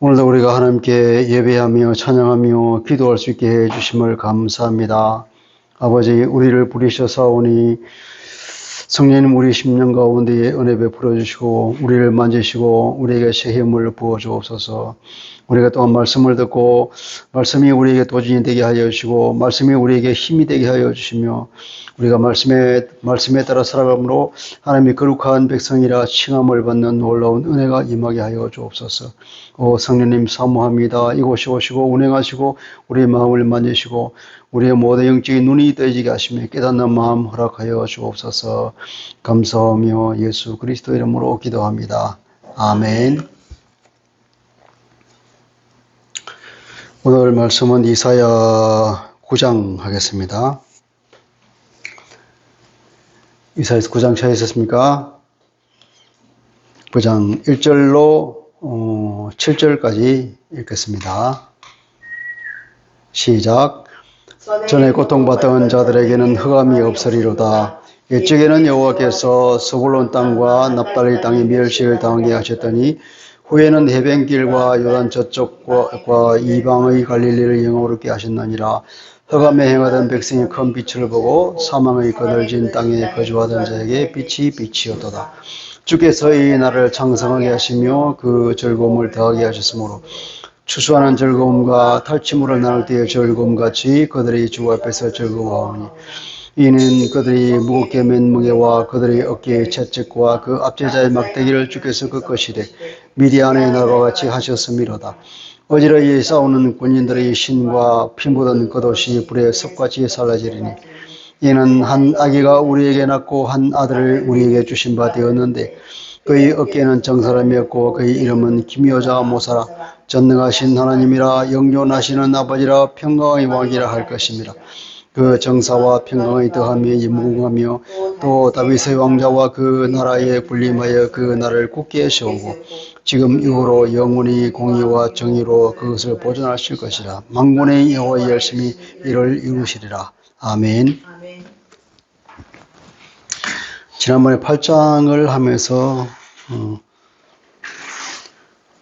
오늘도 우리가 하나님께 예배하며 찬양하며 기도할 수 있게 해주심을 감사합니다. 아버지, 우리를 부리셔사오니 성령님 우리 심령 가운데에 은혜 베풀어 주시고 우리를 만지시고 우리에게 새 힘을 부어 주옵소서. 우리가 또한 말씀을 듣고 말씀이 우리에게 도전이 되게 하여 주시고 말씀이 우리에게 힘이 되게 하여 주시며 우리가 말씀에 따라 살아감으로 하나님의 거룩한 백성이라 칭함을 받는 놀라운 은혜가 임하게 하여 주옵소서. 오 성령님 사모합니다. 이곳에 오시고 운행하시고 우리의 마음을 만지시고 우리의 모든 영적인 눈이 떠지게 하시며 깨닫는 마음 허락하여 주옵소서. 감사하며 예수 그리스도 이름으로 기도합니다. 아멘. 오늘 말씀은 이사야 9장 하겠습니다. 이사야서 9장 찾으셨습니까? 9장 1절로 7절까지 읽겠습니다. 시작. 전에 고통받던 자들에게는 흑암이 없으리로다. 옛적에는 여호와께서 스불론 땅과 납달리 땅에 멸시를 당하게 하셨더니 후에는 해변길과 요단 저쪽과 이방의 갈릴리를 영화롭게 하셨느니라. 흑암에 행하던 백성이 큰 빛을 보고 사망의 거들진 땅에 거주하던 자에게 빛이 빛이었도다. 주께서 이 날을 창성하게 하시며 그 즐거움을 더하게 하셨으므로 추수하는 즐거움과 탈취물을 나눌 때의 즐거움같이 그들이 주 앞에서 즐거워하오니 이는 그들이 무겁게 맨 무게와 그들의 어깨의 채찍과 그 압제자의 막대기를 주께서 꺾으시되 미디안의 날과 같이 하셨음이로다. 어지러이 싸우는 군인들의 신과 피 묻은 겉옷이 불에 섭같이 살라지리니 이는 한 아기가 우리에게 낳고 한 아들을 우리에게 주신 바 되었는데 그의 어깨는 정사람이었고 그의 이름은 기묘자 모사라. 전능하신 하나님이라 영존하시는 아버지라 평강의 왕이라 할 것입니다. 그 정사와 평강의 더함이 무궁하며 또 다윗의 왕자와 그 나라에 군림하여 그 나라를 굳게 세우고 지금 이후로 영원히 공의와 정의로 그것을 보존하실 것이라. 만군의 여호와의 열심히 이를 이루시리라. 아멘. 지난번에 8장을 하면서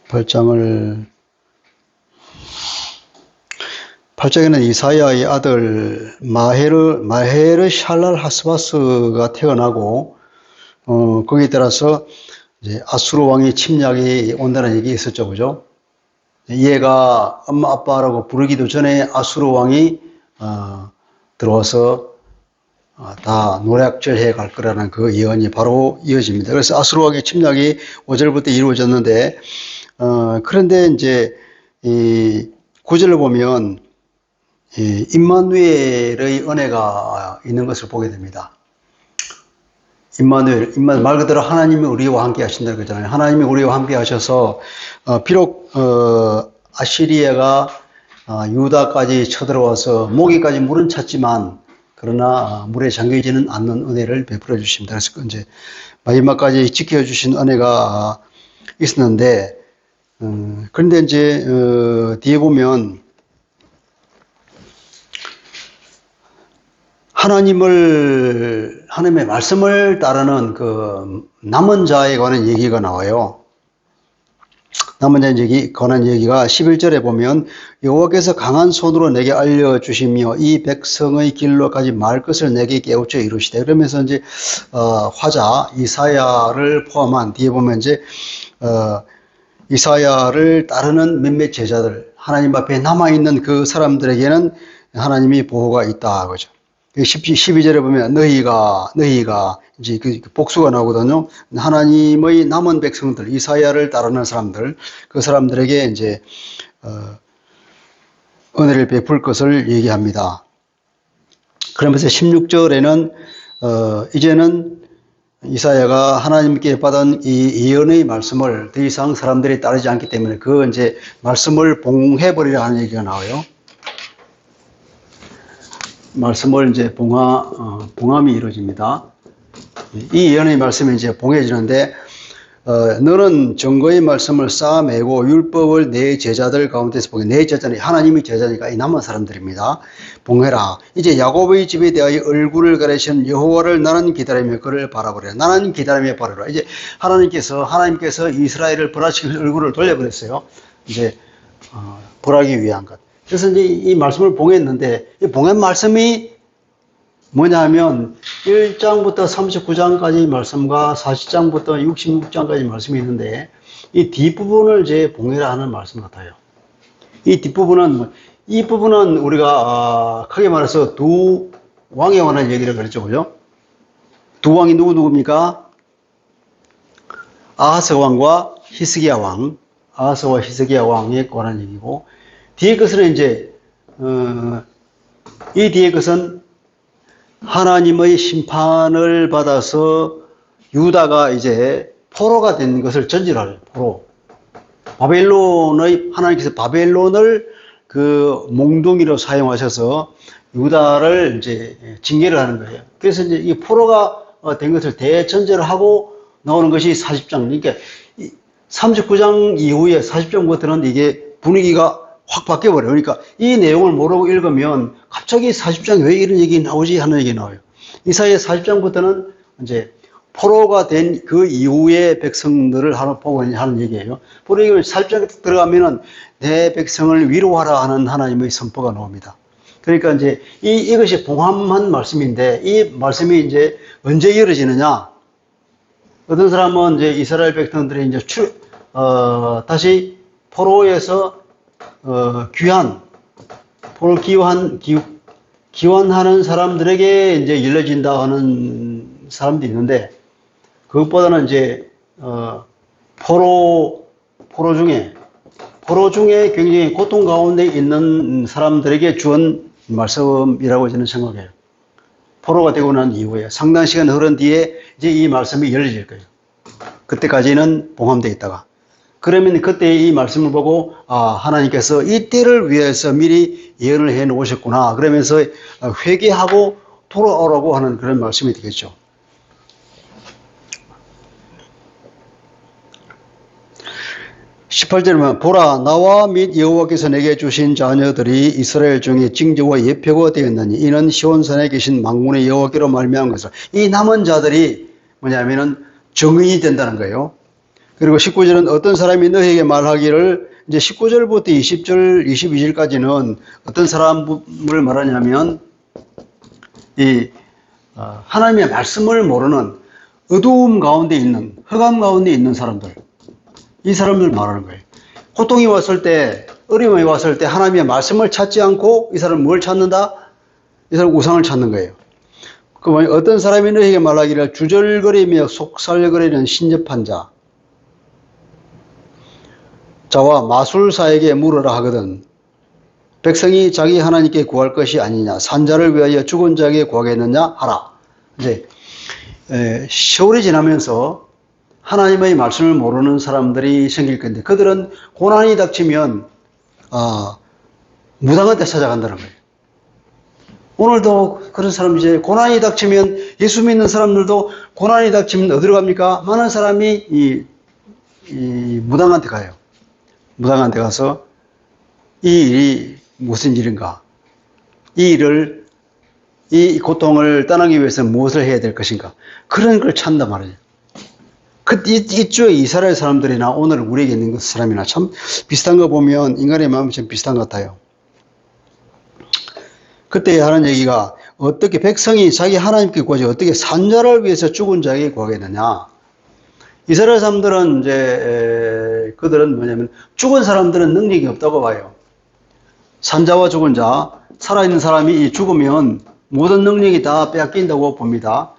8장에는 이사야의 아들 마헤르 샬랄 하스바스가 태어나고 거기에 따라서 이제 아수르 왕의 침략이 온다는 얘기 있었죠, 그죠? 얘가 엄마 아빠라고 부르기도 전에 아수르 왕이 들어와서 다 노략질해 갈 거라는 그 예언이 바로 이어집니다. 그래서 아수르 왕의 침략이 5절부터 이루어졌는데 그런데 이제 이 9절을 보면 임마누엘의 은혜가 있는 것을 보게 됩니다. 임마누엘 말 그대로 하나님이 우리와 함께 하신다는 거잖아요. 하나님이 우리와 함께 하셔서 비록 아시리아가 유다까지 쳐들어와서 모기까지 물은 찼지만 그러나 물에 잠기지는 않는 은혜를 베풀어 주십니다. 그래서 이제 마지막까지 지켜주신 은혜가 있었는데 그런데 이제 뒤에 보면 하나님의 말씀을 따르는 그 남은 자에 관한 얘기가 나와요. 남은 자에 관한 얘기가 11절에 보면 여호와께서 강한 손으로 내게 알려주시며 이 백성의 길로까지 말 것을 내게 깨우쳐 이루시되 그러면서 이제 화자 이사야를 포함한 뒤에 보면 이제 이사야를 따르는 몇몇 제자들 하나님 앞에 남아있는 그 사람들에게는 하나님이 보호가 있다 그죠. 12절에 보면 너희가 이제 그 복수가 나오거든요. 하나님의 남은 백성들, 이사야를 따르는 사람들, 그 사람들에게 이제 은혜를 베풀 것을 얘기합니다. 그러면서 16절에는 이제는 이사야가 하나님께 받은 이 예언의 말씀을 더 이상 사람들이 따르지 않기 때문에 그 이제 말씀을 봉해버리라 하는 얘기가 나와요. 말씀을 이제 봉함이 이루어집니다. 이 예언의 말씀이 이제 봉해지는데, 너는 증거의 말씀을 쌓아매고 율법을 내 제자들 가운데서 봉해. 내 제자는 하나님의 제자니까 이 남은 사람들입니다. 봉해라. 이제 야곱의 집에 대하여 얼굴을 가리신 여호와를 나는 기다리며 그를 바라보라. 나는 기다리며 바라보라. 이제 하나님께서 이스라엘을 벌하시고 얼굴을 돌려버렸어요. 이제 벌하기 위한 것. 그래서 이제 이 말씀을 봉했는데 이 봉한 말씀이 뭐냐면 1장부터 39장까지 말씀과 40장부터 66장까지 말씀이 있는데 이 뒷부분을 이제 봉해라 하는 말씀 같아요. 이 뒷부분은 이 부분은 우리가 크게 말해서 두 왕에 관한 얘기를 그랬죠, 그죠? 두 왕이 누구입니까? 아하스 왕과 히스기야 왕, 아하스와 히스기야 왕에 관한 얘기고, 뒤에 것은 이제 이 뒤에 것은 하나님의 심판을 받아서 유다가 이제 포로가 된 것을 전제로 해요. 포로. 하나님께서 바벨론을 그 몽둥이로 사용하셔서 유다를 이제 징계를 하는 거예요. 그래서 이제 이 포로가 된 것을 대전제로 하고 나오는 것이 40장. 그러니까 39장 이후에 40장부터는 이게 분위기가 확 바뀌어버려요. 그러니까 이 내용을 모르고 읽으면 갑자기 40장에 왜 이런 얘기 나오지 하는 얘기 나와요. 이 사이에 40장부터는 이제 포로가 된 그 이후의 백성들을 보고 하는 얘기예요. 그러니까 40장에 들어가면은 내 백성을 위로하라 하는 하나님의 선포가 나옵니다. 그러니까 이제 이것이 봉함한 말씀인데 이 말씀이 이제 언제 이어지느냐? 어떤 사람은 이제 이스라엘 백성들이 이제 다시 포로에서 포로 귀환하는 사람들에게 이제 일러진다 하는 사람도 있는데 그것보다는 이제 포로 중에 굉장히 고통 가운데 있는 사람들에게 주은 말씀이라고 저는 생각해요. 포로가 되고 난 이후에 상당 시간 흐른 뒤에 이제 이 말씀이 열려질 거예요. 그때까지는 봉함되어 있다가 그러면 그때 이 말씀을 보고 하나님께서 이 때를 위해서 미리 예언을 해 놓으셨구나 그러면서 회개하고 돌아오라고 하는 그런 말씀이 되겠죠. 18절에 보면 보라 나와 및 여호와께서 내게 주신 자녀들이 이스라엘 중에 징조와 예표가 되었느니 이는 시온산에 계신 만군의 여호와께로 말미암은 것을 이 남은 자들이 뭐냐면은 정인이 된다는 거예요. 그리고 19절은 어떤 사람이 너희에게 말하기를 이제 19절부터 20절 22절까지는 어떤 사람을 말하냐면 하나님의 말씀을 모르는 어두움 가운데 있는 흑암 가운데 있는 사람들 이 사람들 말하는 거예요. 고통이 왔을 때, 어려움이 왔을 때 하나님의 말씀을 찾지 않고 이 사람은 뭘 찾는다? 이 사람은 우상을 찾는 거예요. 어떤 사람이 너에게 말하기를 주절거리며 속살거리는 신접한 자와 마술사에게 물으라 하거든. 백성이 자기 하나님께 구할 것이 아니냐? 산자를 위하여 죽은 자에게 구하겠느냐? 하라. 이제 세월이 지나면서 하나님의 말씀을 모르는 사람들이 생길 건데 그들은 고난이 닥치면 무당한테 찾아간다는 거예요. 오늘도 그런 사람이 이제 고난이 닥치면 예수 믿는 사람들도 고난이 닥치면 어디로 갑니까? 많은 사람이 이 무당한테 가요. 무당한테 가서 이 일이 무슨 일인가? 이 고통을 떠나기 위해서 무엇을 해야 될 것인가? 그런 걸 찾는단 말이에요. 이쪽에 이스라엘 사람들이나 오늘 우리에게 있는 사람이나 참 비슷한 거 보면 인간의 마음이 참 비슷한 것 같아요. 그때 하는 얘기가 어떻게 백성이 자기 하나님께 구하지 어떻게 산자를 위해서 죽은 자에게 구하겠느냐. 이스라엘 사람들은 이제 그들은 뭐냐면 죽은 사람들은 능력이 없다고 봐요. 산자와 죽은 자, 살아있는 사람이 죽으면 모든 능력이 다 빼앗긴다고 봅니다.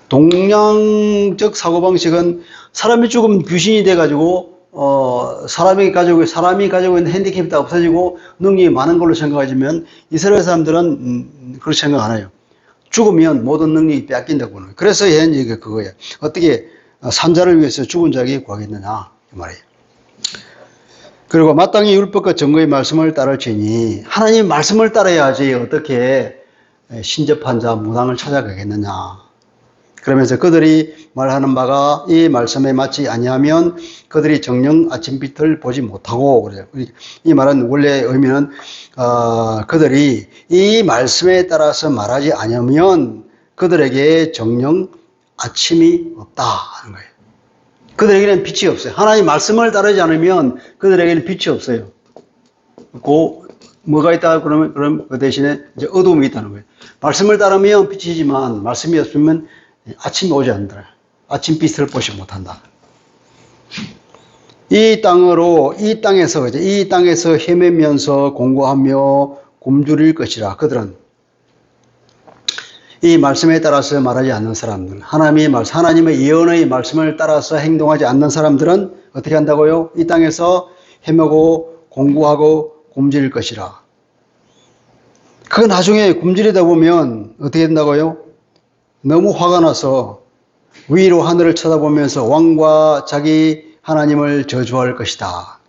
동양적 사고방식은 사람이 죽으면 귀신이 돼가지고, 사람이 가지고 있는 핸디캡이 다 없어지고 능력이 많은 걸로 생각하지만 이스라엘 사람들은 그렇게 생각 안 해요. 죽으면 모든 능력이 빼앗긴다고 하는 거예요. 그래서 얘는 얘기가 그거예요. 어떻게 산자를 위해서 죽은 자에게 구하겠느냐, 이 말이에요. 그리고 마땅히 율법과 증거의 말씀을 따를지니 하나님의 말씀을 따라야지 어떻게 신접한 자, 무당을 찾아가겠느냐. 그러면서 그들이 말하는 바가 이 말씀에 맞지 아니하면 그들이 정녕 아침빛을 보지 못하고 그래요. 이 말은 원래 의미는 그들이 이 말씀에 따라서 말하지 않으면 그들에게 정녕 아침이 없다 하는 거예요. 그들에게는 빛이 없어요. 하나님 말씀을 따르지 않으면 그들에게는 빛이 없어요. 뭐가 있다 그럼 그 대신에 이제 어둠이 있다는 거예요. 말씀을 따르면 빛이지만 말씀이 없으면 아침이 오지 않는다. 아침빛을 보지 못한다. 이 땅에서 헤매면서 공고하며 굶주릴 것이라. 그들은 이 말씀에 따라서 말하지 않는 사람들, 하나님의 예언의 말씀을 따라서 행동하지 않는 사람들은 어떻게 한다고요? 이 땅에서 헤매고 공고하고 굶주릴 것이라. 그 나중에 굶주리다 보면 어떻게 된다고요? 너무 화가 나서 위로 하늘을 쳐다보면서 왕과 자기 하나님을 저주할 것이다.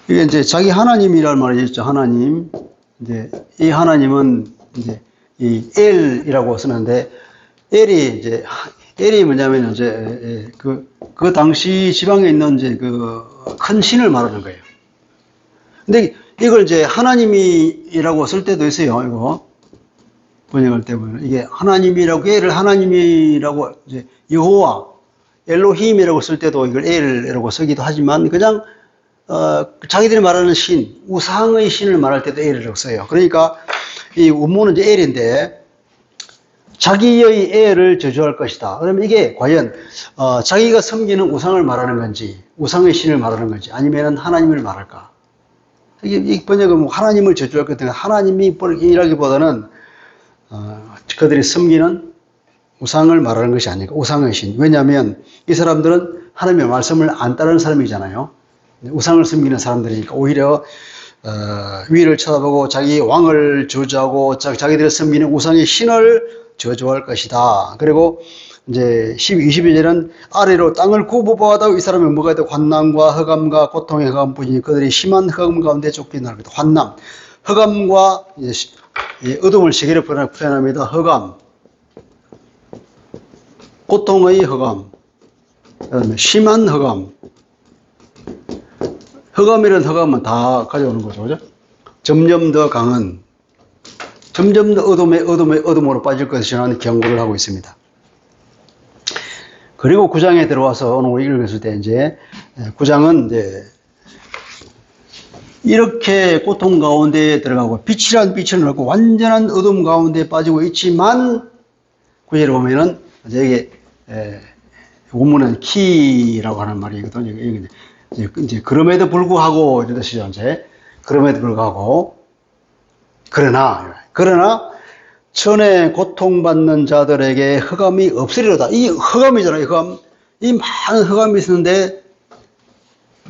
이게 이제 자기 하나님이라는 말이 있죠. 하나님. 이제 이 하나님은 이제 이 엘이라고 쓰는데 엘이 뭐냐면 이제 그 당시 지방에 있는 이제 그 큰 신을 말하는 거예요. 근데 이걸 이제 하나님이라고 쓸 때도 있어요. 이거 번역할 때 보면 이게 하나님이라고 엘을 하나님이라고 이제 여호와 엘로힘이라고 쓸 때도 이걸 엘이라고 쓰기도 하지만 그냥 자기들이 말하는 신, 우상의 신을 말할 때도 엘이라고 써요. 그러니까 이 원문은 이제 엘인데 자기의 엘을 저주할 것이다. 그러면 이게 과연 자기가 섬기는 우상을 말하는 건지, 우상의 신을 말하는 건지, 아니면 하나님을 말할까? 이 번역은 뭐 하나님을 저주할 것 같은 하나님이라기보다는 그들이 섬기는 우상을 말하는 것이 아니고 우상의 신. 왜냐하면 이 사람들은 하나님의 말씀을 안 따르는 사람이잖아요. 우상을 섬기는 사람들이니까 오히려 위를 쳐다보고 자기 왕을 저주하고 자기들이 섬기는 우상의 신을 저주할 것이다. 그리고 이제 22절은 아래로 땅을 구부보하다고 이 사람은 뭐가 있다? 환난과 흑암과 고통의 흑암뿐이니 그들이 심한 흑암 가운데 쫓기는 것이다. 환난, 흑암과 어둠을 시계로 표현합니다. 흑암, 고통의 흑암, 그다음에 심한 흑암. 흑암이란 흑암은 다 가져오는 거죠, 그죠? 점점 더 강한, 점점 더 어둠으로 빠질 것이라는 경고를 하고 있습니다. 그리고 9장에 들어와서 오늘 우리 읽었을 때 이제 9장은 이제 이렇게 고통 가운데에 들어가고 빛이란 빛을 얻고 완전한 어둠 가운데 빠지고 있지만 9절에 보면은 이제 이게 원문은 키라고 하는 말이거든요. 이제 그럼에도 불구하고 이런 뜻이죠. 이제 그럼에도 불구하고 그러나 전에 고통받는 자들에게 흑암이 없으리로다. 이 흑암이잖아요. 흑암. 이 많은 흑암이 있었는데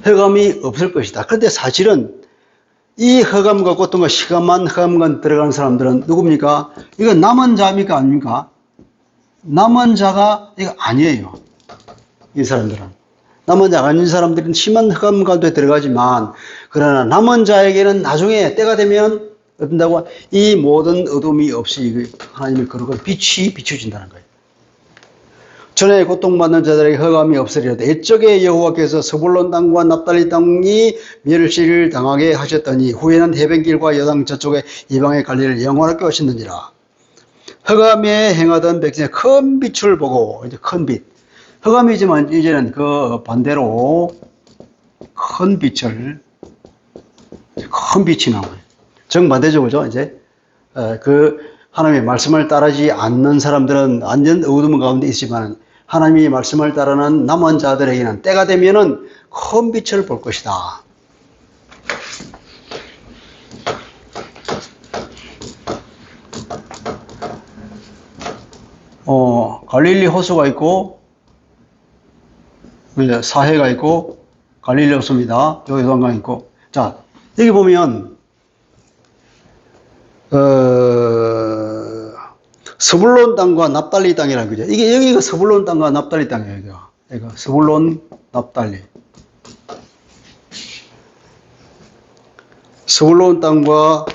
흑암이 없을 것이다. 그런데 사실은 이 흑암과 고통과 시간만 흑암과 들어가는 사람들은 누굽니까? 이거 남은 자입니까? 아닙니까? 남은 자가 이거 아니에요. 이 사람들은. 남은 자가 아닌 사람들은 심한 흑암 가운데 들어가지만 그러나 남은 자에게는 나중에 때가 되면 어떤다고? 이 모든 어둠이 없이 하나님의 거룩한 빛이 비춰진다는 거예요. 전에 고통받는 자들에게 흑암이 없으리로다. 옛적에 여호와께서 스불론 땅과 납달리 땅이 멸시를 당하게 하셨더니 후에는 해변길과 여당 저쪽에 이방의 관리를 영원하게 하셨느니라. 흑암에 행하던 백성의 큰 빛을 보고 이제 큰 빛. 흑암이지만 이제는 그 반대로 큰 빛이 나와요. 정반대죠, 그죠? 이제 그 하나님의 말씀을 따르지 않는 사람들은 완전 어둠 가운데 있지만 하나님의 말씀을 따르는 남은 자들에게는 때가 되면은 큰 빛을 볼 것이다. 갈릴리 호수가 있고 사해가 있고 갈릴리 호수입니다. 여기 요단강 있고. 자, 여기 보면 스불론 땅과 납달리 땅이라는 거죠. 이게 여기가 스불론 땅과 납달리 땅이에요. 여기가 스불론, 납달리. 스불론 땅과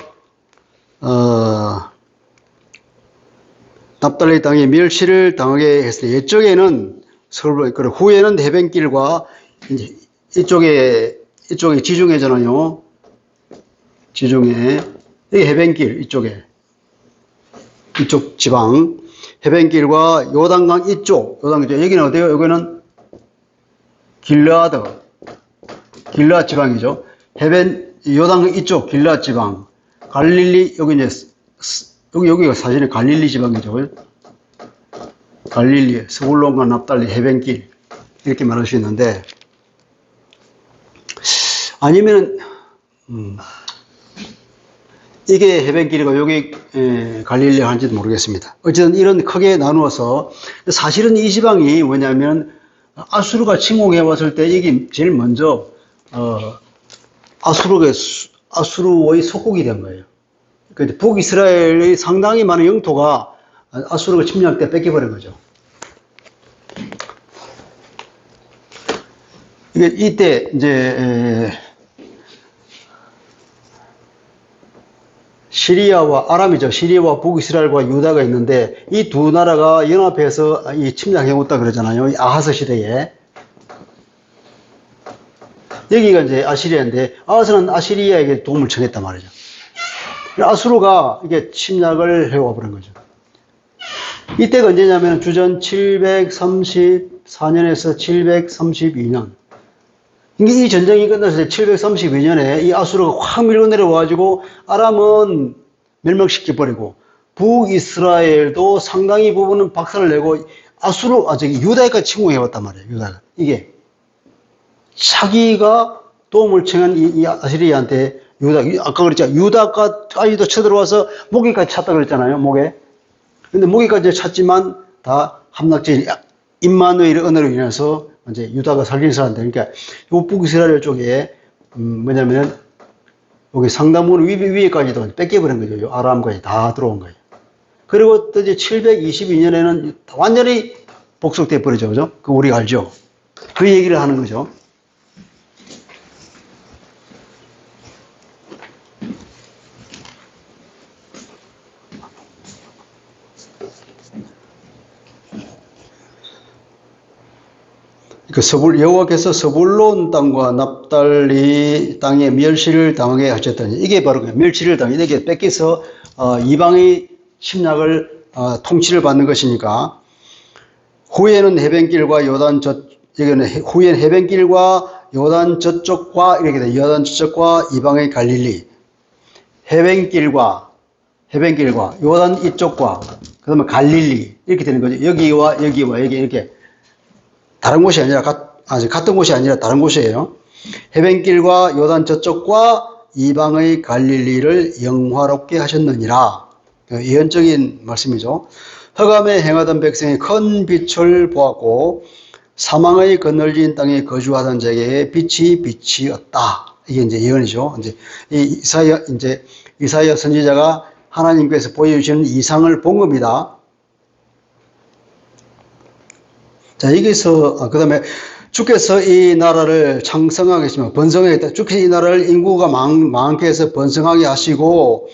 납달리 땅에 멸시를 당하게 했어요. 옛적에는 그리고 후에는 해변길과 이제 이쪽에 지중해잖아요. 지중해. 여기 해변길 이쪽에. 이쪽 지방, 해변길과 요단강 이쪽, 여기는 어때요? 여기는 길르앗 지방이죠. 요단강 이쪽 길르앗 지방, 갈릴리, 여기가 사실은 갈릴리 지방이죠. 갈릴리, 스불론과 납달리 해변길, 이렇게 말할 수 있는데, 아니면 이게 해변길이고 여기 갈릴리 하는지도 모르겠습니다. 어쨌든 이런 크게 나누어서, 사실은 이 지방이 뭐냐면 아수르가 침공해 왔을 때 이게 제일 먼저 아수르의 속국이 된 거예요. 그러니까 북이스라엘의 상당히 많은 영토가 아수르가 침략할 때 뺏겨버린 거죠. 이때 이제 시리아와 아람이죠. 시리아와 북이스라엘과 유다가 있는데 이 두 나라가 연합해서 이 침략해 왔다 그러잖아요. 이 아하스 시대에. 여기가 이제 아시리아인데 아하스는 아시리아에게 도움을 청했단 말이죠. 아수르가 이게 침략을 해와 버린 거죠. 이때가 언제냐면 주전 734년에서 732년. 이 전쟁이 끝났을 때 732년에 이 아수르가 확 밀고 내려와가지고 아람은 멸망시켜버리고 북이스라엘도 상당히 부분은 박살을 내고 유다에까지 침공해왔단 말이에요. 유다가. 이게 자기가 도움을 청한 이 아시리아한테 아까 그랬잖아요. 유다까지도 쳐들어와서 모기까지 찼다 그랬잖아요. 목에. 근데 모기까지 찼지만 다 함락적인 임마누엘의 은혜로 인해서 이제 유다가 살긴 살았는데, 그러니까 요 북이스라엘 쪽에 뭐냐면 여기 상당 부분 위에까지도 뺏겨버린 거죠. 요 아람까지 다 들어온 거예요. 그리고 또 이제 722년에는 완전히 복속돼 버리죠, 그죠? 그 우리가 알죠. 그 얘기를 하는 거죠. 여호와께서 스불론 땅과 납달리 땅에 멸시를 당하게 하셨더니, 이게 바로 멸시를 당하게, 이게 뺏겨서 이방의 침략을 통치를 받는 것이니까, 후에는 해변길과 후에는 해변길과 요단 저쪽과 이렇게 돼. 요단 저쪽과 이방의 갈릴리, 해변길과 요단 이쪽과 그다음에 갈릴리 이렇게 되는 거죠. 여기와 여기 이렇게. 다른 곳이 아니라, 같은 곳이 아니라 다른 곳이에요. 해변길과 요단 저쪽과 이방의 갈릴리를 영화롭게 하셨느니라. 예언적인 말씀이죠. 흑암에 행하던 백성이 큰 빛을 보았고, 사망의 그늘진 땅에 거주하던 자에게 빛이 비치었다. 이게 이제 예언이죠. 이제 이사야 선지자가 하나님께서 보여주시는 이상을 본 겁니다. 자, 여기서, 그 다음에 주께서 이 나라를 창성하게 하시면 번성하겠다. 주께서 이 나라를 인구가 많게 해서 번성하게 하시고,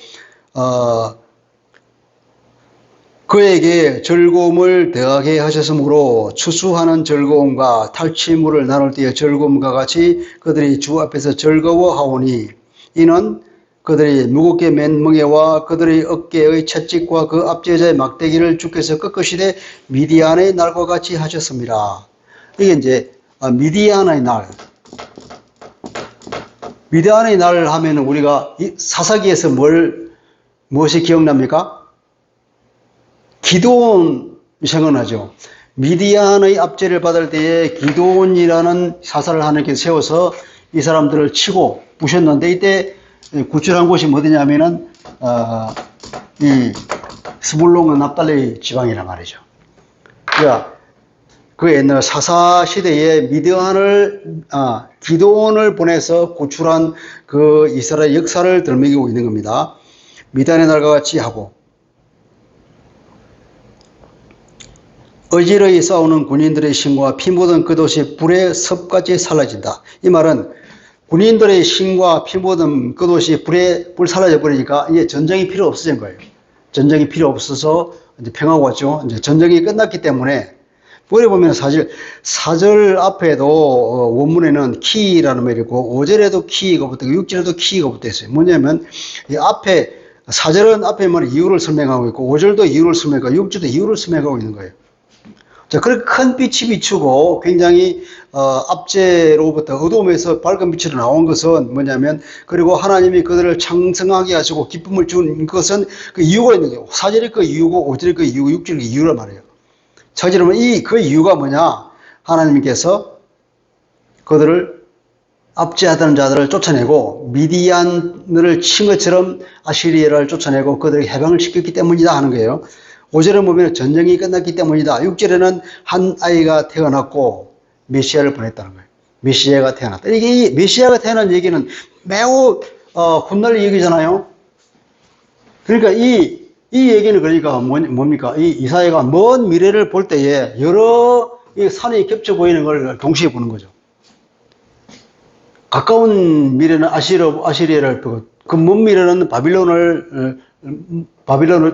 그에게 즐거움을 더하게 하셨으므로 추수하는 즐거움과 탈취물을 나눌 때의 즐거움과 같이 그들이 주 앞에서 즐거워하오니, 이는 그들이 무겁게 맨 멍에와 그들의 어깨의 채찍과 그 압제자의 막대기를 주께서 꺾으시되 미디안의 날과 같이 하셨습니다. 이게 이제 미디안의 날. 미디안의 날 하면 우리가 사사기에서 무엇이 기억납니까? 기드온 생각나죠. 미디안의 압제를 받을 때에 기드온이라는 사사를 하나님께서 세워서 이 사람들을 치고 부셨는데, 이때 구출한 곳이 어디냐면은 이 스불론과 납달리 지방이란 말이죠. 그러니까 그 옛날 사사 시대에 기드온을 보내서 구출한 그 이스라엘 역사를 들먹이고 있는 겁니다. 미단의 날과 같이 하고, 어지러이 싸우는 군인들의 신과 피 묻은 그 도시 불의 섭같이 살라진다. 이 말은 군인들의 신과 피 묻은 그 도시 불 사라져 버리니까 이제 전쟁이 필요 없어진 거예요. 전쟁이 필요 없어서 이제 평화가 왔죠. 이제 전쟁이 끝났기 때문에, 보려 보면 사실 4절 앞에도 원문에는 키라는 말이 있고 5절에도 키가 붙어 있고 6절에도 키가 붙어 있어요. 뭐냐면 이 앞에 4절은 앞에 뭐 이유를 설명하고 있고 5절도 이유를 설명하고 6절도 이유를 설명하고 있는 거예요. 자, 그렇게 큰 빛이 비추고 굉장히 압제로부터 어두움에서 밝은 빛으로 나온 것은 뭐냐면, 그리고 하나님이 그들을 창성하게 하시고 기쁨을 준 것은 그 이유가 있는 거예요. 4절이 그 이유고 5절이 그 이유고 6절이 그 이유란 말이에요. 4절은 그 이유가 뭐냐? 하나님께서 그들을 압제하던 자들을 쫓아내고 미디안을 친 것처럼 아시리아를 쫓아내고 그들에게 해방을 시켰기 때문이다 하는 거예요. 5절에 보면 전쟁이 끝났기 때문이다. 6절에는 한 아이가 태어났고 메시아를 보냈다는 거예요. 메시아가 태어났다. 이게 메시아가 태어난 얘기는 매우 훗날 얘기잖아요. 그러니까 이 얘기는 그러니까 뭡니까? 이 이사야가 먼 미래를 볼 때에 여러 산이 겹쳐 보이는 걸 동시에 보는 거죠. 가까운 미래는 아시리아를 보고, 그 먼 미래는 바빌론을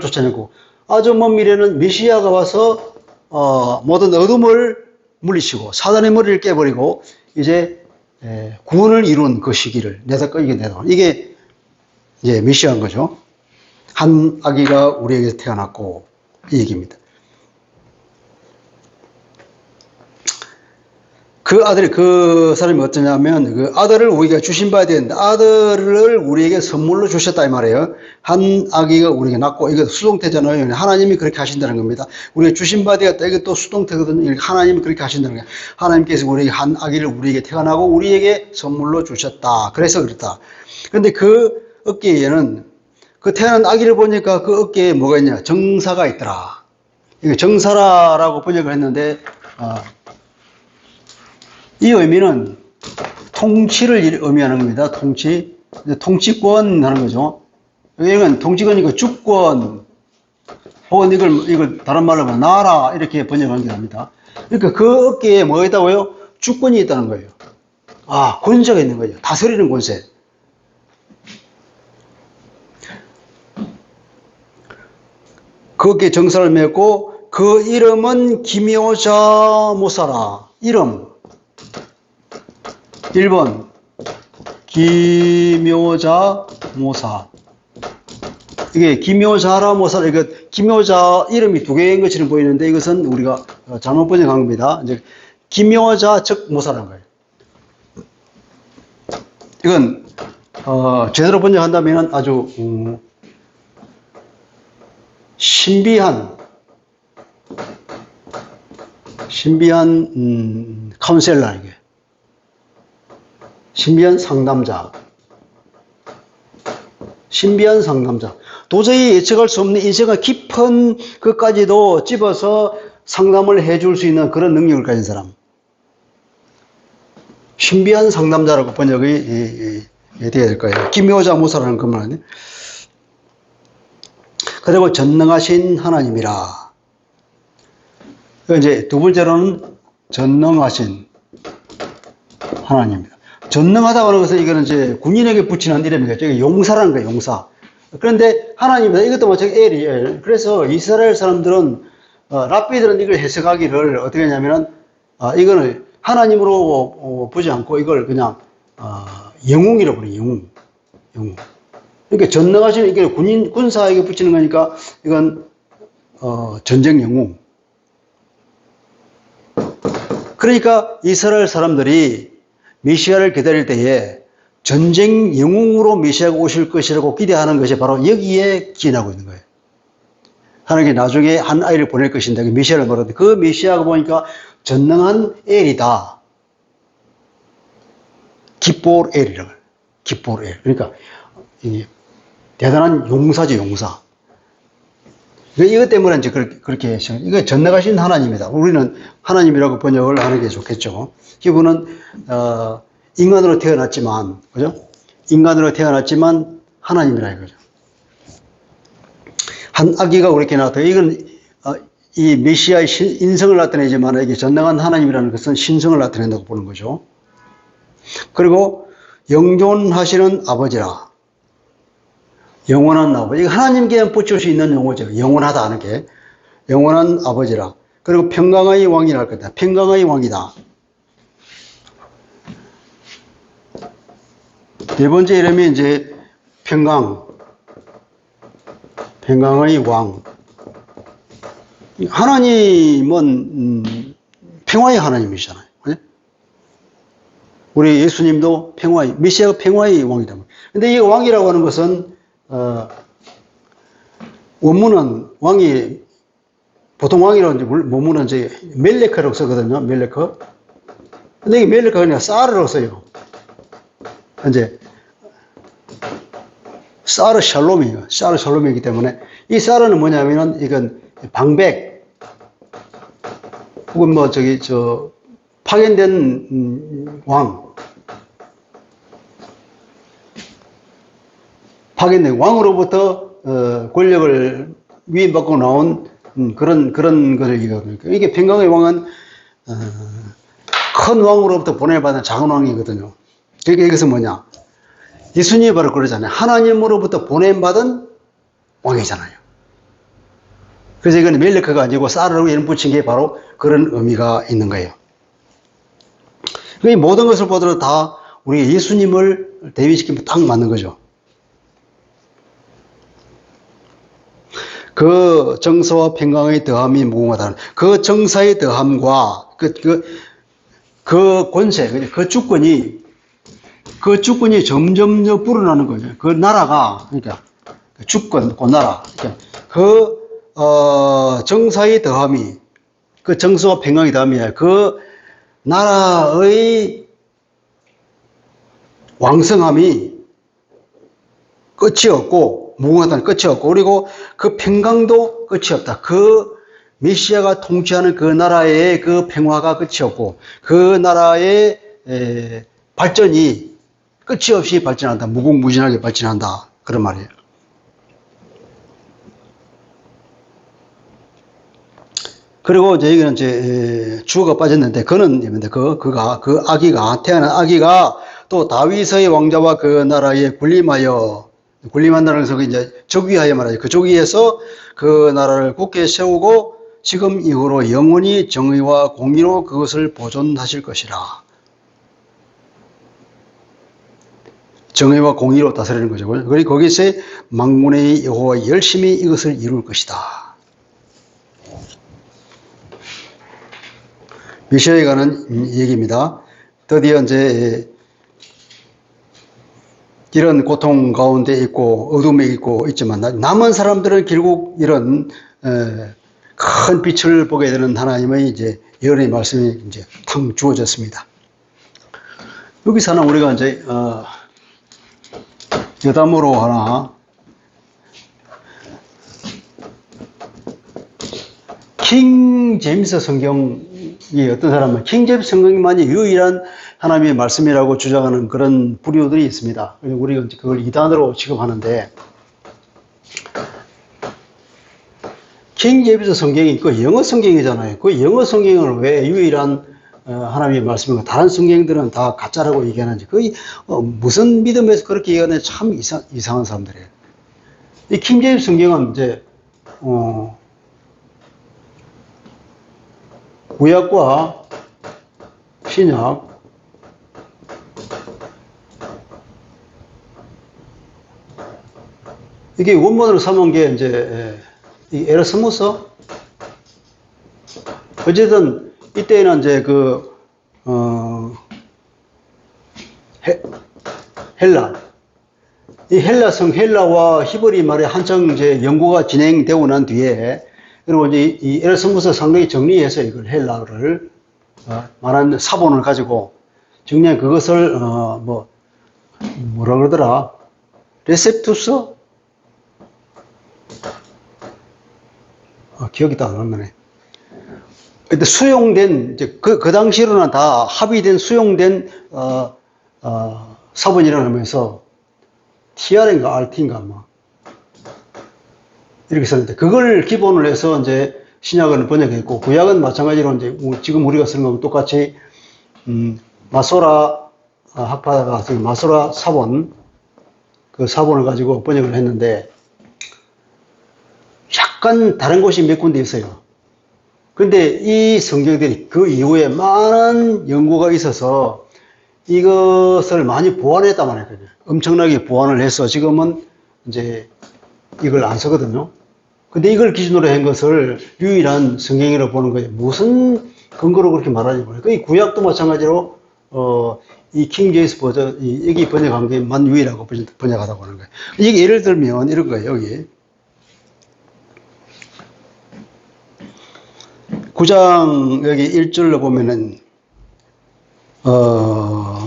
쫓아내고, 아주 먼 미래는 메시아가 와서 모든 어둠을 물리치고 사단의 머리를 깨버리고 이제 구원을 이룬 그 시기를 이게 이게 이제 메시아인 거죠. 한 아기가 우리에게 태어났고 이 얘기입니다. 그 사람이 어떠냐면, 그 아들을 우리가 주신 바에 되는데, 아들을 우리에게 선물로 주셨다, 이 말이에요. 한 아기가 우리에게 낳고, 이거 수동태잖아요. 하나님이 그렇게 하신다는 겁니다. 우리가 주신 바에 되었다. 이게 또 수동태거든요. 하나님이 그렇게 하신다는 거예요. 하나님께서 우리에게 한 아기를 우리에게 태어나고, 우리에게 선물로 주셨다. 그래서 그렇다. 그런데 그 어깨에는, 그 태어난 아기를 보니까 그 어깨에 뭐가 있냐? 정사가 있더라. 이거 정사라고 번역을 했는데, 이 의미는 통치를 의미하는 겁니다. 통치권 하는 거죠. 여기는 통치권이고 주권, 혹은 이걸 다른 말로 하면 나라, 이렇게 번역한 게 합니다. 그러니까 그 어깨에 뭐가 있다고요? 주권이 있다는 거예요. 권세가 있는 거예요. 다스리는 권세. 그 어깨에 정사를 맺고, 그 이름은 기묘자 모사라. 이름. 1번 기묘자 모사. 이게 기묘자라 모사, 이거 기묘자 이름이 두 개인 것처럼 보이는데 이것은 우리가 잘못 번역한 겁니다. 이제 기묘자 즉 모사라는 거예요. 이건 제대로 번역한다면 아주 신비한 카운셀러, 이게 신비한 상담자. 도저히 예측할 수 없는 인생의 깊은 것까지도 집어서 상담을 해줄 수 있는 그런 능력을 가진 사람. 신비한 상담자라고 번역이 되어야 될 거예요. 기묘자 모사라는 그 말은. 그리고 전능하신 하나님이라. 이제 두 번째로는 전능하신 하나님입니다. 전능하다고 하는 것은 이거는 이제 군인에게 붙이는 이름이겠죠. 용사라는 거예요, 용사. 그런데 하나님은 이것도 마찬가지 엘이에요. 그래서 이스라엘 사람들은, 랍비들은 이걸 해석하기를 어떻게 하냐면은, 이거는 하나님으로 보지 않고 이걸 그냥, 영웅이라고 그래요, 영웅. 그러니까 전능하신, 이게 군사에게 붙이는 거니까 이건, 전쟁 영웅. 그러니까 이스라엘 사람들이 메시아를 기다릴 때에 전쟁 영웅으로 메시아가 오실 것이라고 기대하는 것이 바로 여기에 기인하고 있는 거예요. 하나님께 나중에 한 아이를 보낼 것인데, 메시아를 말하는데, 그 메시아가 보니까 전능한 엘이다. 기뽀 엘이라고 해요. 기뽀 엘. 그러니까 대단한 용사죠, 용사. 이것 때문에 이제 그렇게 이거 전능하신 하나님이다. 우리는 하나님이라고 번역을 하는 게 좋겠죠. 이분은 인간으로 태어났지만, 그죠? 인간으로 태어났지만 하나님이라 이거죠. 한 아기가 그렇게 나왔다. 이건 이 메시아의 인성을 나타내지만 이게 전능한 하나님이라는 것은 신성을 나타낸다고 보는 거죠. 그리고 영존하시는 아버지라. 영원한 아버지. 이거 하나님께 붙일 수 있는 용어죠. 영원하다 하는 게. 영원한 아버지라. 그리고 평강의 왕이라 할 거다. 평강의 왕이다. 네 번째 이름이 이제 평강. 평강의 왕. 하나님은 평화의 하나님이잖아요. 우리 예수님도 평화의, 메시아가 평화의 왕이다. 근데 이 왕이라고 하는 것은 원문은 왕이 보통 왕이라고 이제 원문은 이제 멜레크라고 쓰거든요. 멜레크. 근데 이 멜레크가 그냥 사르라고 써요. 이제 사르 샬롬이에요. 사르 샬롬이기 때문에 이 사르는 뭐냐면은 이건 방백 혹은 뭐 파견된 왕, 파견된 왕으로부터 권력을 위임받고 나온 그런 것을 얘기하거든요. 이게 평강의 왕은 큰 왕으로부터 보내받은 작은 왕이거든요. 그러니까 이것은 뭐냐? 예수님이 바로 그러잖아요. 하나님으로부터 보내받은 왕이잖아요. 그래서 이건 멜레크가 아니고 사르라고 이름 붙인 게 바로 그런 의미가 있는 거예요. 이 모든 것을 보더라도 다 우리 예수님을 대비시키면 딱 맞는 거죠. 그 정서와 평강의 더함이 무궁하다는 그 정사의 더함과 그 권세, 그 주권이 점점 불어나는 거죠. 그 나라가, 그러니까 그 주권, 그 나라, 그러니까 정사의 더함이, 그 정서와 평강의 더함이 아니라 그 나라의 왕성함이 끝이 없고, 무궁하다는 끝이 없고, 그리고 그 평강도 끝이 없다. 그 메시아가 통치하는 그 나라의 그 평화가 끝이 없고, 그 나라의 발전이 끝이 없이 발전한다. 무궁무진하게 발전한다. 그런 말이에요. 그리고 저희는 이제 주어가 빠졌는데 그는 그 아기가 태어난 아기가 또 다윗의 왕자와 그 나라에 군림한다는 것은 이제 즉위하여 말하죠. 그 즉위해서 그 나라를 굳게 세우고 지금 이후로 영원히 정의와 공의로 그것을 보존하실 것이라. 정의와 공의로 다스리는 거죠. 그리고 거기서 만군의 여호와 열심히 이것을 이룰 것이다. 메시아에 관한 얘기입니다. 드디어 이제 이런 고통 가운데 있고 어둠에 있지만 남은 사람들은 결국 이런 큰 빛을 보게 되는 하나님의 이제 예언의 말씀이 이제 탕 주어졌습니다. 여기서는 우리가 이제 여담으로 하나 킹 제임스 성경이 어떤 사람은 킹 제임스 성경만이 유일한 하나님의 말씀이라고 주장하는 그런 부류들이 있습니다. 우리가 그걸 이단으로 취급하는데 킹 제임스 성경이 그 영어 성경이잖아요. 그 영어 성경을 왜 유일한 하나님의 말씀이고 다른 성경들은 다 가짜라고 얘기하는지 거의 무슨 믿음에서 그렇게 얘기하는지 참 이상한 사람들이에요. 이 킹 제임스 성경은 이제 구약과 신약 이게 원문으로 삼은 게 이제 이 에라스무스 어쨌든 이때는 이제 헬라 이 헬라성 헬라와 히브리 말에 한창 이제 연구가 진행되고 난 뒤에 그리고 이제 이 에라스무스 상당히 정리해서 이걸 헬라를 말하는 사본을 가지고 정리한 그것을 뭐라 그러더라 레셉투스 기억이 딱 안 나네. 근데 수용된 이제 그 당시로는 다 합의된 수용된 사본이라고 하면서 TR인가 RT인가 아마 이렇게 썼는데 그걸 기본으로 해서 이제 신약은 번역했고 구약은 마찬가지로 이제 지금 우리가 쓰는 거랑 똑같이 마소라 학파가 쓴 마소라 사본 그 사본을 가지고 번역을 했는데 약간 다른 곳이 몇 군데 있어요. 근데 이 성경들이 그 이후에 많은 연구가 있어서 이것을 많이 보완했단 말이에요. 엄청나게 보완을 해서 지금은 이제 이걸 안 쓰거든요. 근데 이걸 기준으로 한 것을 유일한 성경이라고 보는 거예요. 무슨 근거로 그렇게 말하는지 모르겠어요. 이 구약도 마찬가지로, 이 킹제임스 버전, 여기 번역한 게만 유일하고 번역하다고 하는 거예요. 이게 예를 들면 이런 거예요, 여기. 9장 여기 1절로 보면은,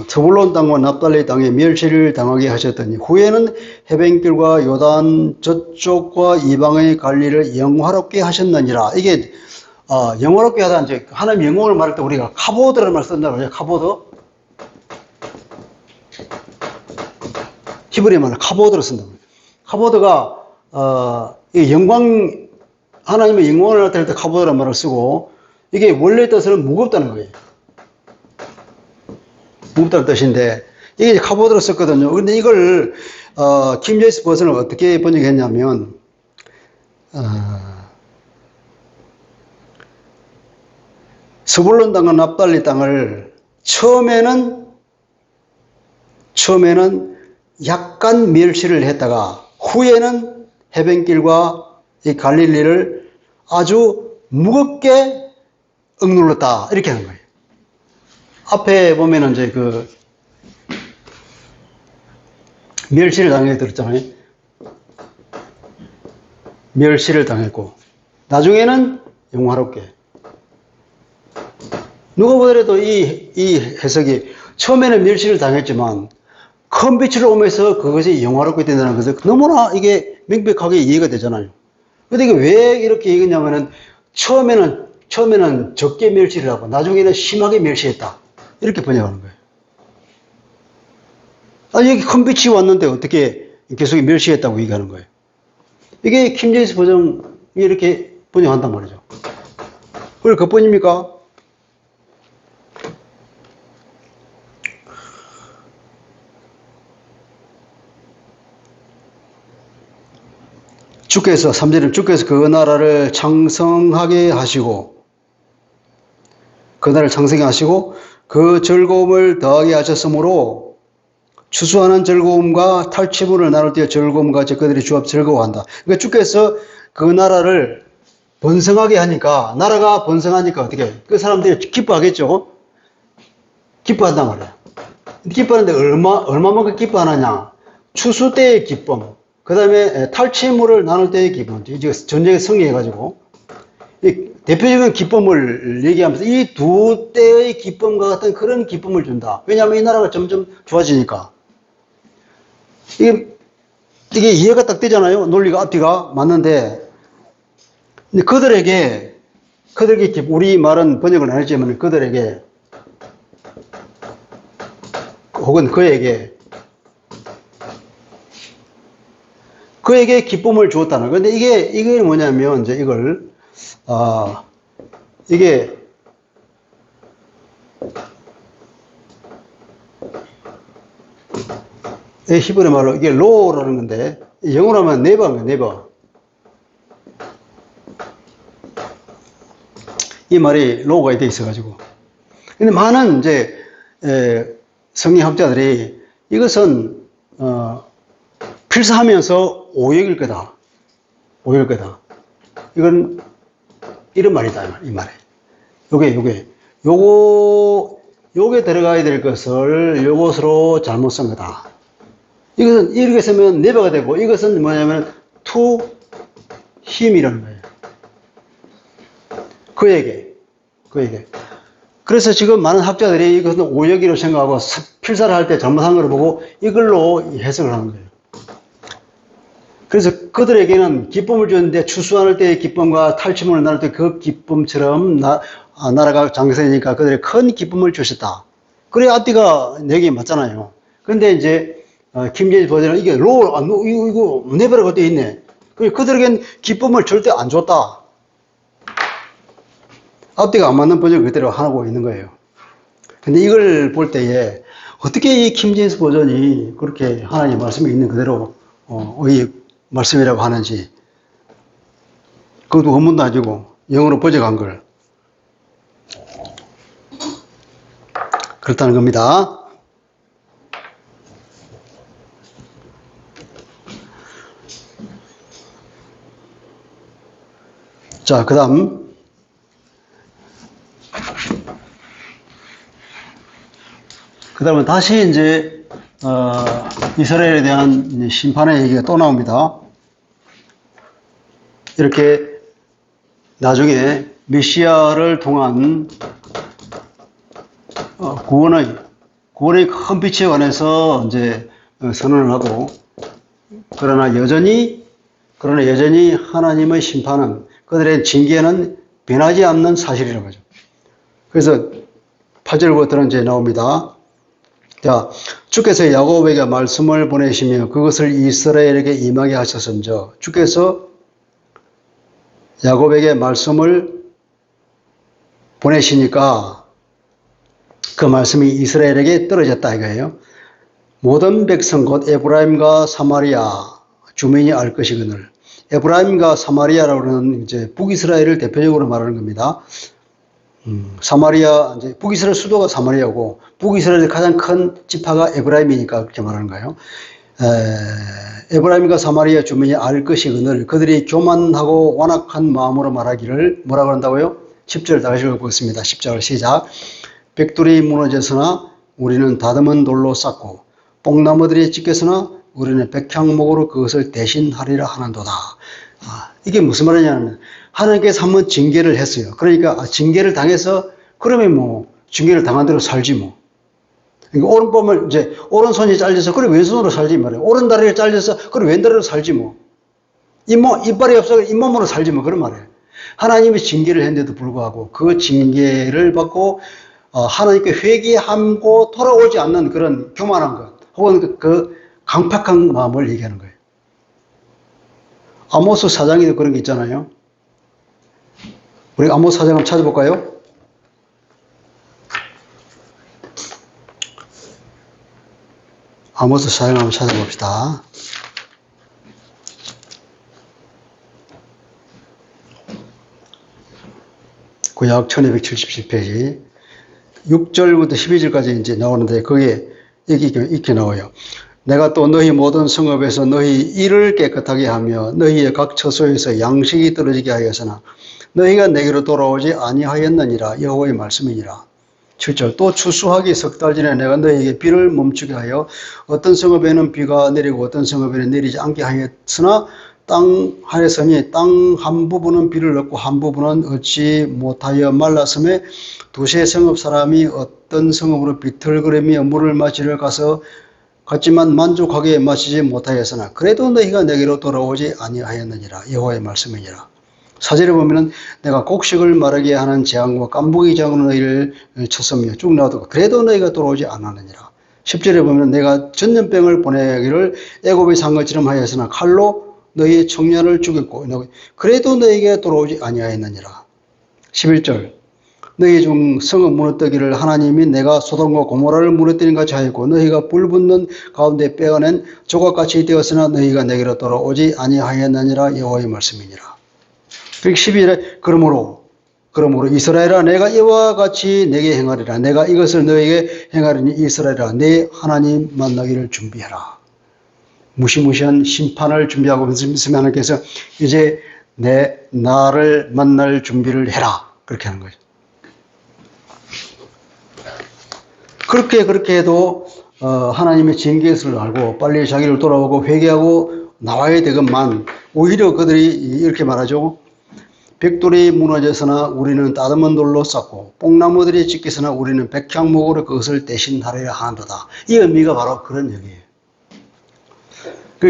스불론 땅과 납달리 땅에 멸시를 당하게 하셨더니 후에는 해변길과 요단 저쪽과 이방의 관리를 영화롭게 하셨느니라. 이게 영화롭게 하다는 이제 하나님 영광을 말할 때 우리가 카보드라는 말을 쓴다고 하죠. 카보드. 히브리 말로 카보드를 쓴다고 해요. 카보드가 이 영광, 하나님의 영광을 나타낼 때 카보드라는 말을 쓰고, 이게 원래 뜻은 무겁다는 거예요. 무겁다는 뜻인데, 이게 카보드로 썼거든요. 근데 이걸, 킹제임스 버전을 어떻게 번역했냐면, 스불론 땅과 납달리 땅을 처음에는 약간 멸시를 했다가 후에는 해변길과 이 갈릴리를 아주 무겁게 억눌렀다. 이렇게 하는 거예요. 앞에 보면은 이제 그 멸시를 당하게 들었잖아요. 멸시를 당했고 나중에는 영화롭게. 누가 보더라도 이 해석이 처음에는 멸시를 당했지만 큰 빛을 오면서 그것이 영화롭게 된다는 것은 너무나 이게 명백하게 이해가 되잖아요. 근데 이게 왜 이렇게 얘기했냐면은 처음에는 적게 멸시를 하고 나중에는 심하게 멸시했다. 이렇게 번역하는 거예요. 아니, 여기 큰 빛이 왔는데 어떻게 계속 멸시했다고 얘기하는 거예요. 이게 킹제임스 버전이 이렇게 번역한단 말이죠. 그걸 그뿐입니까? 주께서 3절에 주께서 그 나라를 창성하게 하시고 그 즐거움을 더하게 하셨으므로 추수하는 즐거움과 탈취물을 나눌 때의 즐거움과 같이 그들이 주합 즐거워한다. 그러니까 주께서 그 나라를 번성하게 하니까, 나라가 번성하니까 어떻게 해요? 그 사람들이 기뻐하겠죠? 기뻐한단 말이에요. 기뻐하는데 얼마만큼 기뻐하느냐? 추수 때의 기쁨, 그 다음에 탈취물을 나눌 때의 기쁨, 이제 전쟁에 승리해가지고, 대표적인 기쁨을 얘기하면서 이 두 때의 기쁨과 같은 그런 기쁨을 준다. 왜냐하면 이 나라가 점점 좋아지니까. 이게 이해가 딱 되잖아요. 논리가 앞뒤가 맞는데, 근데 그들에게 우리 말은 번역을 안 했지만 그들에게 혹은 그에게 기쁨을 주었다는 거예요. 근데 이게 뭐냐면 이제 이게 히브리 말로 이게 로라는 건데 영어로 하면 네버인가요? 네버. 이 말이 로가 돼 있어가지고. 근데 많은 이제 성경학자들이 이것은 필사하면서 오역일 거다. 이건 이런 말이다. 이 말에. 요게 들어가야 될 것을 요것으로 잘못 쓴 거다. 이것은 이렇게 쓰면 never가 되고 이것은 뭐냐면 to him이라는 거예요. 그에게. 그래서 지금 많은 학자들이 이것은 오역이라고 생각하고 필사를 할 때 잘못한 걸 보고 이걸로 해석을 하는 거예요. 그래서 그들에게는 기쁨을 주는데 추수할 때의 기쁨과 탈취물을 나눌 때 그 기쁨처럼 나라가 장세니까 그들의 큰 기쁨을 주셨다. 그래 앞뒤가 내게 맞잖아요. 근데 이제 킹제임스 버전은 이게 이거 네버라고 되어 있네. 그들에겐 기쁨을 절대 안 줬다. 앞뒤가 안 맞는 버전을 그대로 하고 있는 거예요. 근데 이걸 볼 때에 어떻게 이 킹제임스 버전이 그렇게 하나님의 말씀이 있는 그대로 이 말씀이라고 하는지 그것도 원문도 아니고 영어로 번역한 걸 그렇다는 겁니다. 자, 그 다음은 다시 이제, 이스라엘에 대한 심판의 얘기가 또 나옵니다. 이렇게 나중에 메시아를 통한 구원의 큰 빛에 관해서 이제 선언을 하고, 그러나 여전히 하나님의 심판은, 그들의 징계는 변하지 않는 사실이라고 하죠. 그래서 8절부터는 이제 나옵니다. 자, 주께서 야곱에게 말씀을 보내시며 그것을 이스라엘에게 임하게 하셨은저, 주께서 야곱에게 말씀을 보내시니까 그 말씀이 이스라엘에게 떨어졌다 이거예요. 모든 백성 곧 에브라임과 사마리아 주민이 알 것이거늘. 에브라임과 사마리아라고 하는 이제 북이스라엘을 대표적으로 말하는 겁니다. 사마리아, 이제 북이스라엘 수도가 사마리아고 북이스라엘의 가장 큰 지파가 에브라임이니까 그렇게 말하는 거예요. 에브라임과 사마리아 주민이 알 것이거늘 그들이 교만하고 완악한 마음으로 말하기를 뭐라고 한다고요? 10절 다시 읽어보겠습니다. 10절 시작. 벽돌이 무너졌으나 우리는 다듬은 돌로 쌓고 뽕나무들이 찢겼으나 우리는 백향목으로 그것을 대신하리라 하는도다. 이게 무슨 말이냐면 하나님께서 한번 징계를 했어요. 그러니까 징계를 당해서 그러면 뭐 징계를 당한 대로 살지 뭐. 그러니까 오른몸을 이제 오른손이 잘려서 그래 왼손으로 살지 말이에요. 오른 다리를 잘려서 그래 왼다리로 살지 뭐. 이빨이 없어 잇몸으로 살지 뭐 그런 말이에요. 하나님이 징계를 했는데도 불구하고 그 징계를 받고 하나님께 회개하고 돌아오지 않는 그런 교만한 것 혹은 그 강팍한 마음을 얘기하는 거예요. 아모스 4장에도 그런 게 있잖아요. 우리 아모스 4장 한번 찾아볼까요? 아모스 4장 한번 찾아봅시다. 구약 1277페이지 6절부터 12절까지 이제 나오는데 거기에 이렇게 나와요. 내가 또 너희 모든 성읍에서 너희 일을 깨끗하게 하며 너희의 각 처소에서 양식이 떨어지게 하였으나 너희가 내게로 돌아오지 아니하였느니라. 여호와의 말씀이니라. 7절 또 추수하기 석 달 전에 내가 너희에게 비를 멈추게 하여 어떤 성읍에는 비가 내리고 어떤 성읍에는 내리지 않게 하였으나 땅 하였으니 땅 한 부분은 비를 얻고 한 부분은 얻지 못하여 말랐음에 두세 성읍 사람이 어떤 성읍으로 비틀거리며 물을 마시러 갔지만 만족하게 마시지 못하였으나 그래도 너희가 내게로 돌아오지 아니하였느니라. 여호와의 말씀이니라. 4절에 보면은 내가 곡식을 마르게 하는 재앙과 깐부기 재앙으로 너희를 쳤으며 쭉 나와도 그래도 너희가 돌아오지 않았느니라. 10절에 보면 내가 전염병을 보내기를 애굽에 산 것처럼 하였으나 칼로 너희의 청년을 죽였고 그래도 너희에게 돌아오지 아니하였느니라. 11절 너희 중 성읍 무너뜨기를 하나님이 내가 소돔과 고모라를 무너뜨린 같이 하였고 너희가 불 붙는 가운데 빼어낸 조각같이 되었으나 너희가 내게로 돌아오지 아니하였느니라. 여호와의 말씀이니라. 11절에 그러므로 이스라엘아 내가 이와 같이 내게 행하리라. 내가 이것을 너에게 행하리니 이스라엘아 내 하나님 만나기를 준비하라. 무시무시한 심판을 준비하고 있으면 하나님께서 이제 나를 만날 준비를 해라. 그렇게 하는 거죠. 그렇게 해도 하나님의 징계를 알고 빨리 자기를 돌아오고 회개하고 나와야 되건만 오히려 그들이 이렇게 말하죠. 벽돌이 무너져서나 우리는 다듬은 돌로 쌓고 뽕나무들이 찢겨서나 우리는 백향목으로 그것을 대신하리라 하는도다. 이 의미가 바로 그런 얘기예요.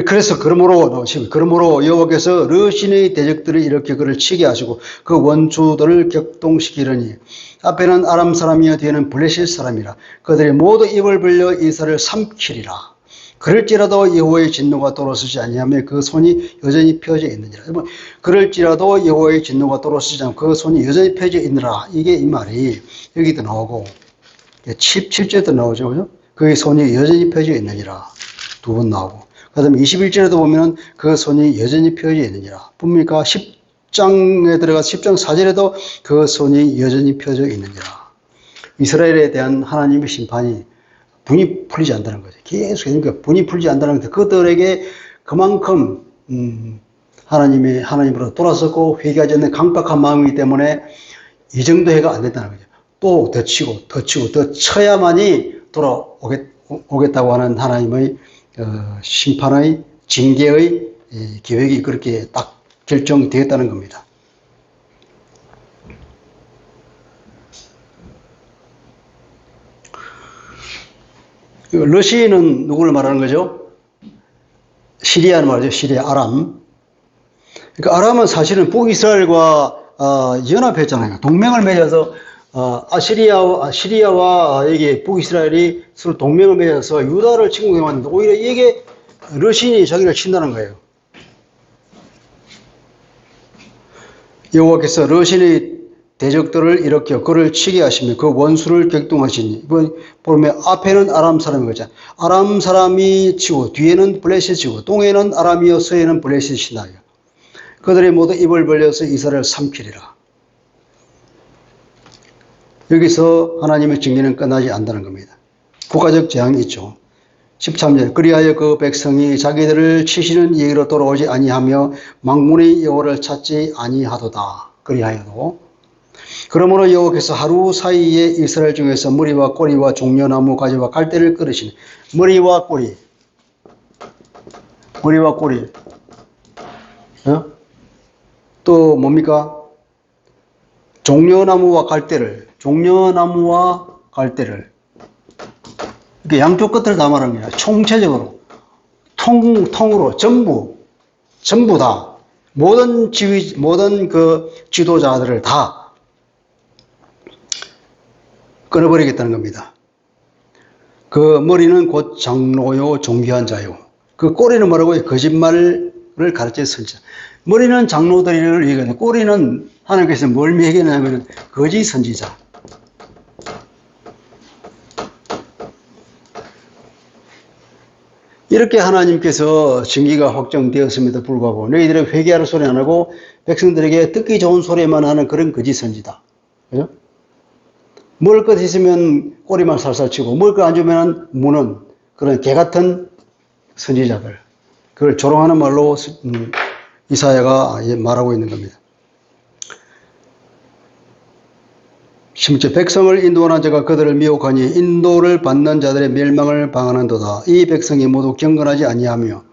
그래서 그러므로 여호와께서 르신의 대적들이 이렇게 그를 치게 하시고 그 원수들을 격동시키려니 앞에는 아람 사람이요 뒤에는 블레셋 사람이라 그들이 모두 입을 벌려 이스라엘을 삼키리라. 그럴지라도 여호와의 진노가 도로서지 아니하며 그 손이 여전히 펴져 있느니라. 그럴지라도 여호와의 진노가 도로서지 않고 그 손이 여전히 펴져 있느라. 이게 이 말이 여기도 나오고 7절도 나오죠. 그죠? 그 손이 여전히 펴져 있느니라. 두 번 나오고. 그 다음에 21절에도 보면은 그 손이 여전히 펴져 있느니라. 뭡니까? 10장에 들어가서 10장 4절에도 그 손이 여전히 펴져 있느니라. 이스라엘에 대한 하나님의 심판이 분이 풀리지 않는다는 거죠. 계속 그러니까 분이 풀리지 않는다는 건데 그들에게 그만큼 하나님으로 돌아섰고 회개하지 않는 강박한 마음이기 때문에 이 정도 해가 안 된다는 거죠. 또 더 치고 더 쳐야만이 돌아오겠다고 하는 하나님의 심판의 징계의 계획이 그렇게 딱 결정되었다는 겁니다. 러시아는 누구를 말하는 거죠? 시리아는 말이죠. 시리아, 아람. 그러니까 아람은 사실은 북이스라엘과 연합했잖아요. 동맹을 맺어서 시리아와 이게 북이스라엘이 서로 동맹을 맺어서 유다를 침공해 왔는데 오히려 이게 러시아이 자기를 친다는 거예요. 여호와께서 러시아의 대적들을 일으켜 그를 치게 하시며 그 원수를 격동하시니, 이번 보면 앞에는 아람 사람인 거죠. 아람 사람이 치고 뒤에는 블레셋이 치고 동에는 아람이요 서에는 블레셋이 나요. 그들이 모두 입을 벌려서 이스라엘을 삼키리라. 여기서 하나님의 징계는 끝나지 않는다는 겁니다. 국가적 재앙이 있죠. 13절 그리하여 그 백성이 자기들을 치시는 얘기로 돌아오지 아니하며 망군의 여호와를 찾지 아니하도다. 그리하여도 그러므로 여호와께서 하루 사이에 이스라엘 중에서 머리와 꼬리와 종려나무 가지와 갈대를 끊으시니, 머리와 꼬리 또 뭡니까? 종려나무와 갈대를 이렇게 양쪽 끝을 다 말하는 거야. 총체적으로 통으로 전부 다 모든 그 지도자들을 다 끊어버리겠다는 겁니다. 그 머리는 곧 장로요 존귀한 자요. 그 꼬리는 뭐라고요? 거짓말을 가르쳐 선지자. 머리는 장로들을 얘기하는데 꼬리는 하나님께서 뭘 얘기하냐면 거짓 선지자. 이렇게 하나님께서 징계가 확정되었음에도 불구하고 너희들의 회개하는 소리 안 하고 백성들에게 듣기 좋은 소리만 하는 그런 거짓 선지다. 그죠? 먹을 것 있으면 꼬리만 살살 치고 먹을 것 안 주면 무는 그런 개 같은 선지자들. 그걸 조롱하는 말로 이사야가 말하고 있는 겁니다. 10절 백성을 인도하는 자가 그들을 미혹하니 인도를 받는 자들의 멸망을 방하는도다. 이 백성이 모두 경건하지 아니하며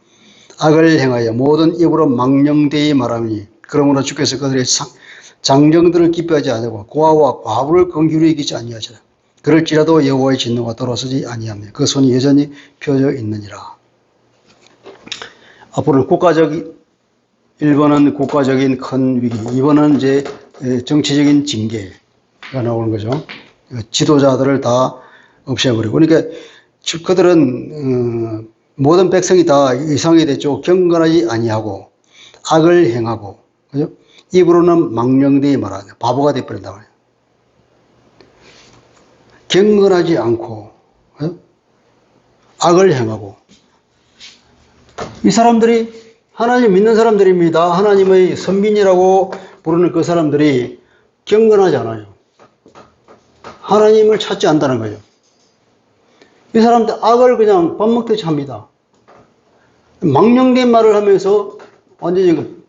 악을 행하여 모든 입으로 망령되이 말하니 그러므로 주께서 그들의 장정들을 기뻐하지 아니하고 고아와 과부를 긍휼히 여기지 아니하시라. 그럴지라도 여호와의 진노가 돌아서지 아니하며 그 손이 여전히 펴져 있느니라. 앞으로는 1번은 국가적인 큰 위기, 2번은 이제 정치적인 징계가 나오는 거죠. 지도자들을 다 없애버리고. 그러니까 그들은 모든 백성이 다 이상이 됐죠. 경건하지 아니하고 악을 행하고, 그죠? 입으로는 망령되이 말하는 바보가 되어버린다 말이에요. 경건하지 않고 악을 행하고. 이 사람들이 하나님 믿는 사람들입니다. 하나님의 선민이라고 부르는 그 사람들이 경건하지 않아요. 하나님을 찾지 않는다는 거예요. 이 사람들 악을 그냥 밥 먹듯이 합니다. 망령된 말을 하면서 완전히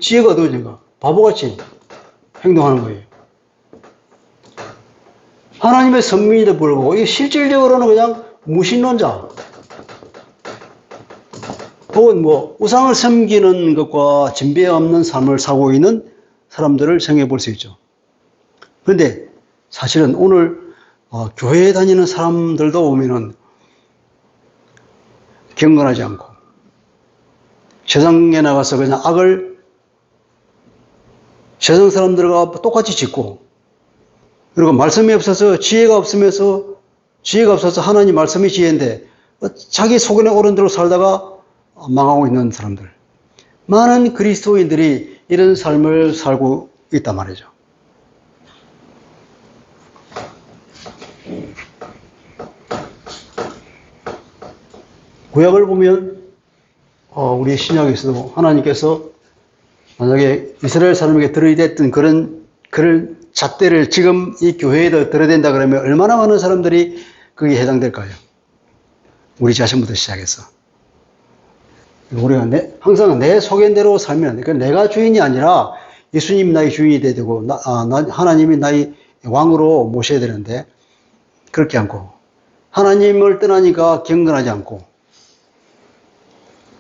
지혜가 어두워진가 바보같이 행동하는 거예요. 하나님의 선민에도 불구하고 이 실질적으로는 그냥 무신론자 혹은 우상을 섬기는 것과 진배 없는 삶을 살고 있는 사람들을 생각해 볼 수 있죠. 그런데 사실은 오늘 교회에 다니는 사람들도 보면은 경건하지 않고 세상에 나가서 그냥 악을 세상 사람들과 똑같이 짓고, 그리고 말씀이 없어서 지혜가 없어서 하나님 말씀이 지혜인데 자기 속에 오른 대로 살다가 망하고 있는 사람들. 많은 그리스도인들이 이런 삶을 살고 있단 말이죠. 구약을 보면 우리 신약에서도 하나님께서 만약에 이스라엘 사람에게 들어야 됐던 그런 잣대를 지금 이 교회에도 들어야 된다 그러면 얼마나 많은 사람들이 거기에 해당될까요? 우리 자신부터 시작해서. 우리가 항상 내 소견대로 살면 안 돼. 그러니까 내가 주인이 아니라 예수님 나의 주인이 돼야 되고, 하나님이 나의 왕으로 모셔야 되는데, 그렇게 않고, 하나님을 떠나니까 경건하지 않고,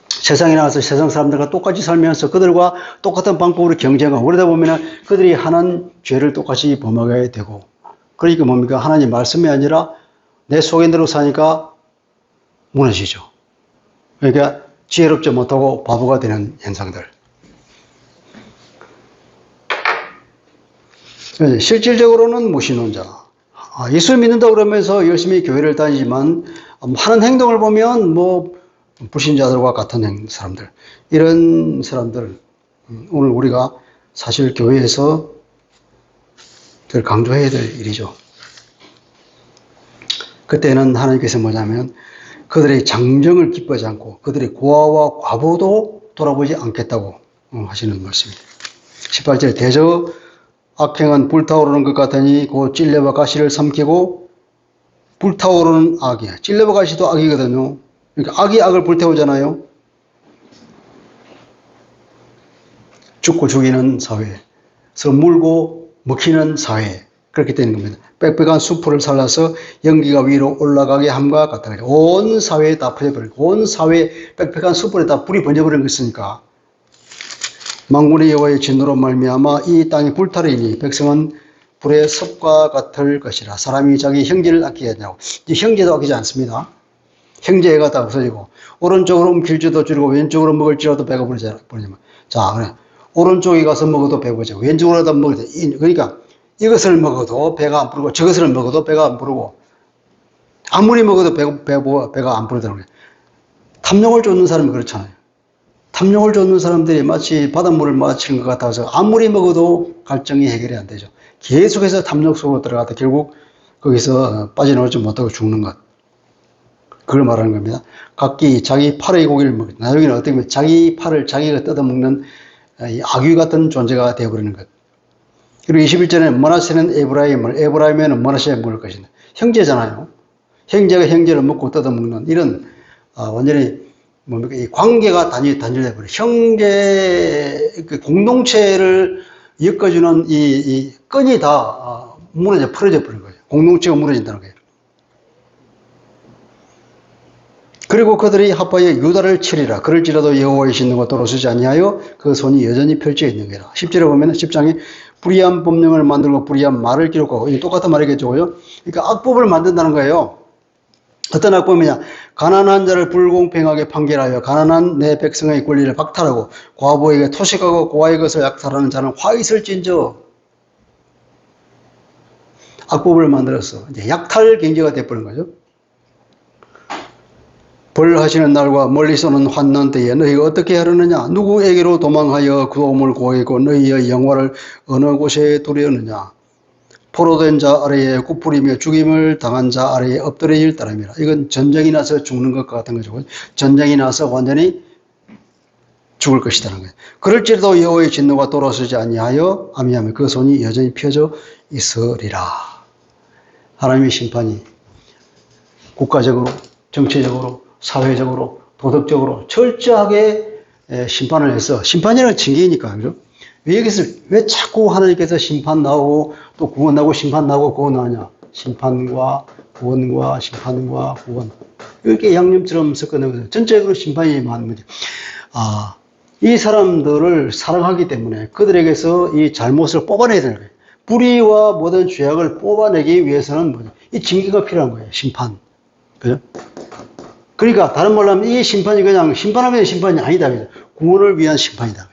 세상에 나와서 세상 사람들과 똑같이 살면서 그들과 똑같은 방법으로 경쟁하고, 그러다 보면 그들이 하는 죄를 똑같이 범하게 되고, 그러니까 뭡니까? 하나님 말씀이 아니라 내 소견대로 사니까 무너지죠. 그러니까 지혜롭지 못하고 바보가 되는 현상들. 실질적으로는 무신론자. 예수 믿는다 그러면서 열심히 교회를 다니지만 하는 행동을 보면 불신자들과 같은 사람들. 이런 사람들 오늘 우리가 사실 교회에서 늘 강조해야 될 일이죠. 그때는 하나님께서 뭐냐면 그들의 장정을 기뻐하지 않고 그들의 고아와 과부도 돌아보지 않겠다고 하시는 말씀입니다. 18절 대저 악행은 불타오르는 것 같으니 그 찔레와 가시를 삼키고 불타오르는 악이야. 찔레와 가시도 악이거든요. 그러니까 악이 악을 불태우잖아요. 죽고 죽이는 사회, 물고 먹히는 사회, 그렇게 되는 겁니다. 빽빽한 수풀을 살라서 연기가 위로 올라가게 함과 같다. 온 사회에 다 퍼져버리고, 온 사회에 빽빽한 수풀에 다 불이 번져버리는 것이니까. 만군의 여호와의 진노로 말미암아 이 땅이 불타리니 백성은 불의 섭과 같을 것이라. 사람이 자기 형제를 아끼겠냐고. 이제 형제도 아끼지 않습니다. 형제애가 다 없어지고, 오른쪽으로 움킬지도 줄이고, 왼쪽으로 먹을지라도 배가 부르잖아요. 자, 그래. 오른쪽에 가서 먹어도 배부르죠. 왼쪽으로 가서 먹어도. 그러니까 이것을 먹어도 배가 안 부르고, 저것을 먹어도 배가 안 부르고, 아무리 먹어도 배가 안 부르더라고요. 탐욕을 쫓는 사람이 그렇잖아요. 탐욕을 쫓는 사람들이 마치 바닷물을 마시는 것 같아서 아무리 먹어도 갈증이 해결이 안 되죠. 계속해서 탐욕 속으로 들어가다 결국 거기서 빠져나오지 못하고 죽는 것. 그걸 말하는 겁니다. 각기 자기 팔의 고기를 먹는, 나중에는 어떻게 보면 자기 팔을 자기가 뜯어먹는 악귀 같은 존재가 되어버리는 것. 그리고 21절에 머나세는 에브라임에는 머나세가 먹을 것이다. 형제잖아요. 형제가 형제를 먹고 뜯어먹는 이런 완전히 뭡니까? 이 관계가 단절돼 버려. 형제 공동체를 엮어주는 이 끈이 다 풀어져 버린 거예요. 공동체가 무너진다는 거예요. 그리고 그들이 합하여 유다를 치리라. 그럴지라도 여호와의 진노가 돌아서지 아니하여 그 손이 여전히 펼쳐 있는 거라. 10절에 보면 10장에 불의한 법령을 만들고 불의한 말을 기록하고, 이게 똑같은 말이겠죠. 그러니까 악법을 만든다는 거예요. 어떤 악법이냐? 가난한 자를 불공평하게 판결하여 가난한 내 백성의 권리를 박탈하고 과부에게 토식하고 고아의 것을 약탈하는 자는 화 있을 진저. 악법을 만들어서 이제 약탈 경제가 되어버린 거죠. 벌하시는 날과 멀리서 오는 환난 때에 너희가 어떻게 하려느냐? 누구에게로 도망하여 도움을 구하고 너희의 영화를 어느 곳에 두려느냐? 포로된 자 아래에 굽부리며 죽임을 당한 자 아래에 엎드려질 따름이라. 이건 전쟁이 나서 죽는 것 같은 거죠. 전쟁이 나서 완전히 죽을 것이라는 거예요. 그럴지라도 여호와의 진노가 돌아서지 아니하여 아미하며 그 손이 여전히 펴져 있으리라. 하나님의 심판이 국가적으로, 정치적으로, 사회적으로, 도덕적으로 철저하게 심판을 해서, 심판이라는 징계이니까, 그죠? 왜 자꾸 하나님께서 심판 나오고 또 구원 나오고 심판 나오고 구원 나오냐? 심판과 구원과 심판과 구원. 이렇게 양념처럼 섞어내는 거죠. 전체적으로 심판이 많은 거죠. 이 사람들을 사랑하기 때문에 그들에게서 이 잘못을 뽑아내야 되는 거예요. 불의와 모든 죄악을 뽑아내기 위해서는 뭐냐? 이 징계가 필요한 거예요. 심판. 그죠? 그러니까 다른 말로 하면 이 심판이 그냥 심판하면 심판이 아니다. 구원을 위한 심판이다.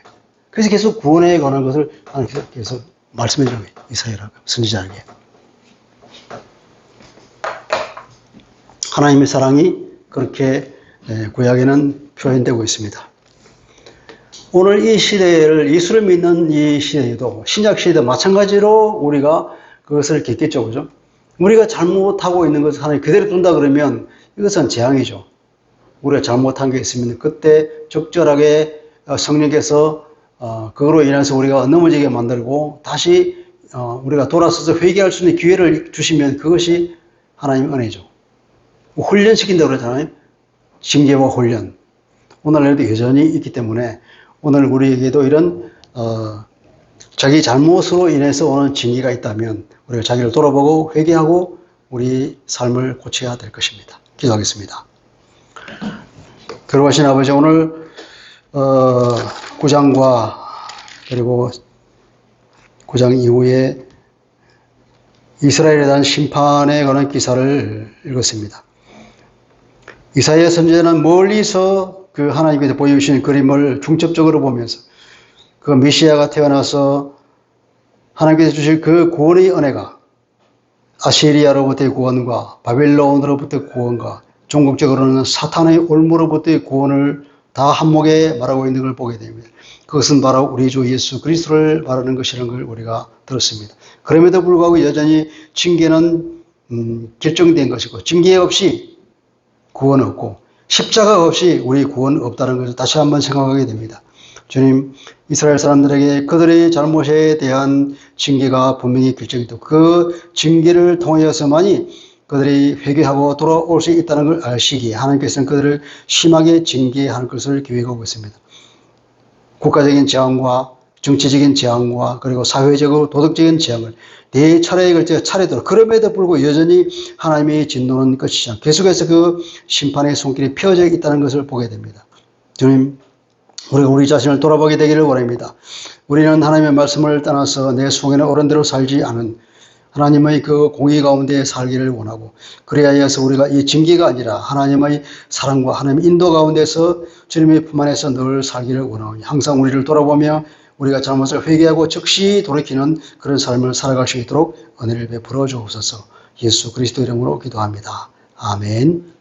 그래서 계속 구원에 관한 것을 하나님께서 계속 말씀해 주는 거예요. 이사야라고, 선지자에게. 하나님의 사랑이 그렇게 구약에는 표현되고 있습니다. 오늘 이 시대를, 예수를 믿는 이 시대에도, 신약 시대도 마찬가지로 우리가 그것을 겪겠죠. 그죠? 우리가 잘못하고 있는 것을 하나님 그대로 둔다 그러면 이것은 재앙이죠. 우리가 잘못한 게 있으면 그때 적절하게 성령께서 그거로 인해서 우리가 넘어지게 만들고 다시 우리가 돌아서서 회개할 수 있는 기회를 주시면 그것이 하나님의 은혜죠. 훈련시킨다고 그러잖아요. 징계와 훈련. 오늘날에도 여전히 있기 때문에 오늘 우리에게도 이런 자기 잘못으로 인해서 오는 징계가 있다면 우리가 자기를 돌아보고 회개하고 우리 삶을 고쳐야 될 것입니다. 기도하겠습니다. 거룩하신 아버지, 오늘 9장과 그리고 9장 이후에 이스라엘에 대한 심판에 관한 기사를 읽었습니다. 이사야 선지자는 멀리서 그 하나님께서 보여주신 그림을 중첩적으로 보면서 그 메시아가 태어나서 하나님께서 주실 그 구원의 은혜가 아시리아로부터의 구원과 바벨론으로부터의 구원과 종국적으로는 사탄의 올무로부터의 구원을 다 한목에 말하고 있는 걸 보게 됩니다. 그것은 바로 우리 주 예수 그리스도를 말하는 것이라는 걸 우리가 들었습니다. 그럼에도 불구하고 여전히 징계는 결정된 것이고 징계 없이 구원 없고 십자가 없이 우리 구원 없다는 것을 다시 한번 생각하게 됩니다. 주님, 이스라엘 사람들에게 그들의 잘못에 대한 징계가 분명히 결정되고 그 징계를 통하여서만이 그들이 회개하고 돌아올 수 있다는 걸 아시기에 하나님께서는 그들을 심하게 징계하는 것을 계획하고 있습니다. 국가적인 재앙과 정치적인 재앙과 그리고 사회적으로 도덕적인 재앙을 네 차례에 걸쳐 차례대로 그럼에도 불구하고 여전히 하나님의 진노는 끝이지 않고 계속해서 그 심판의 손길이 펴져 있다는 것을 보게 됩니다. 주님, 우리가 우리 자신을 돌아보게 되기를 원합니다. 우리는 하나님의 말씀을 떠나서 내 속에는 어른대로 살지 않은 하나님의 그 공의 가운데 살기를 원하고 그래야 해서 우리가 이 징계가 아니라 하나님의 사랑과 하나님의 인도 가운데서 주님의 품 안에서 늘 살기를 원하오니 항상 우리를 돌아보며 우리가 잘못을 회개하고 즉시 돌이키는 그런 삶을 살아갈 수 있도록 은혜를 베풀어 주옵소서. 예수 그리스도 이름으로 기도합니다. 아멘.